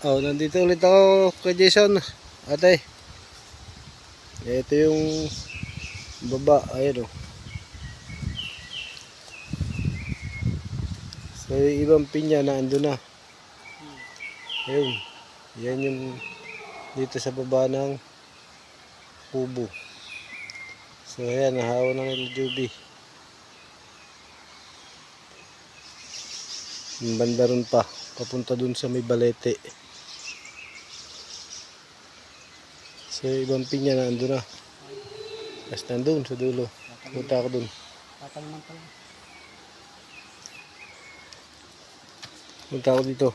Oh, nandito ulit ako kay Jason. Ate. Ito yung baba, ayun oh. So yung ibang pinya na ando na. Ayun. Yan yung dito sa baba ng kubo. So ayan, nahawa na nila Juby. Yung banda ron pa, papunta dun sa may balete. So yung ibang pinya na ando na. Tapos nandun sa dulo. Punta ako dun. Punta ako dito.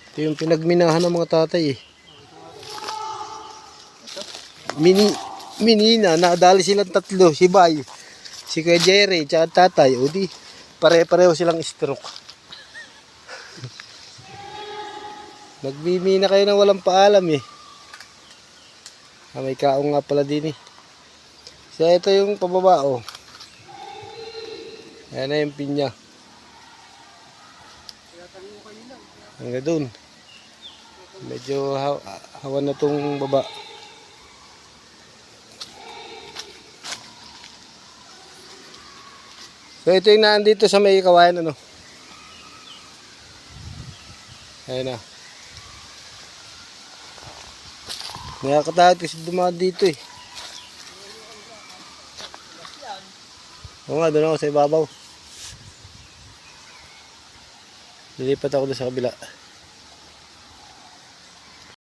Ito yung pinagminahan ng mga tatay eh. Minina, nakadali silang tatlo. Si Bay, si Kuya Jerry, tsaka tatay. O di, pare-pareho silang stroke. Nagmimina kayo ng walang paalam eh. May kaong nga pala din eh. So ito yung pababa oh. Ayan na yung pinya. Hanggang dun. Medyo hawan na tong baba. So ito yung naandito sa may kawayan ano. Ayan na. Nakakatakot kasi dumaan dito eh. Oo nga, doon ako sa ibabaw. Lilipat ako doon sa kabila.